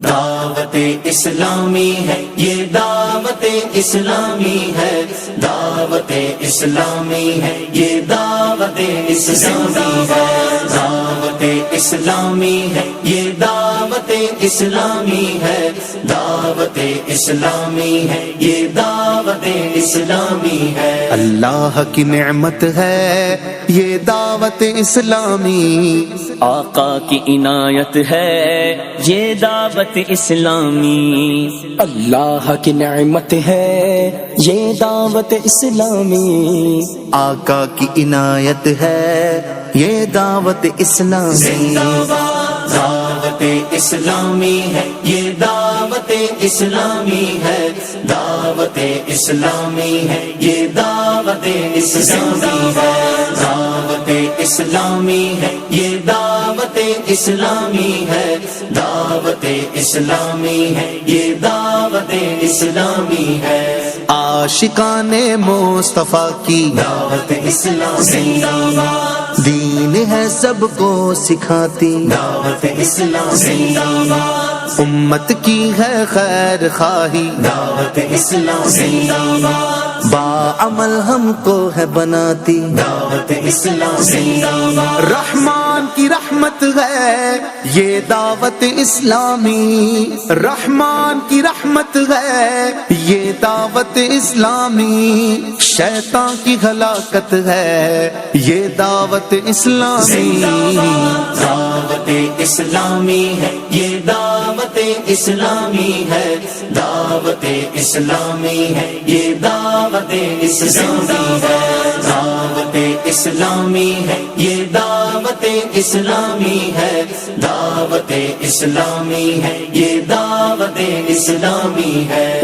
دعوت اسلامی ہے، یہ دعوت اسلامی ہے، دعوت اسلامی ہے، یہ دعوت اسلامی ہے، دعوت اسلامی ہے، یہ دعوت اسلامی ہے، دعوت اسلامی ہے، یہ دعوت اسلامی ہے۔ اللہ کی نعمت ہے یہ دعوت اسلامی، آقا کی عنایت ہے یہ دعوت اسلامی، اللہ کی نعمت ہے یہ دعوت اسلامی، آقا کی عنایت ہے یہ دعوت اسلامی۔ دعوت اسلامی ہے، یہ دعوت اسلامی ہے، دعوت اسلامی ہے، یہ دعوت اسلامی ہے، دعوت اسلامی ہے، یہ دعوت اسلامی ہے، دعوت اسلامی ہے، یہ دعوت اسلامی ہے۔ عاشقان مصطفیٰ کی دعوت اسلامی، دین ہے سب کو سکھاتی، دعوت اسلامی، امت کی ہے خیر خواہی، دعوت اسلامی، باعمل ہم کو ہے بناتی، دعوت اسلامی، رحمان کی رحمت ہے یہ دعوت اسلامی، رحمان کی رحمت ہے یہ دعوت اسلامی، شیطان کی ہلاکت ہے یہ دعوت اسلامی۔ دعوت اسلامی ہے، یہ دعوت اسلامی ہے، دعوت اسلامی ہے، یہ دعوت اسلامی ہے، دعوت اسلامی ہے، یہ دعوت اسلامی ہے، دعوت اسلامی ہے، یہ دعوت اسلامی ہے۔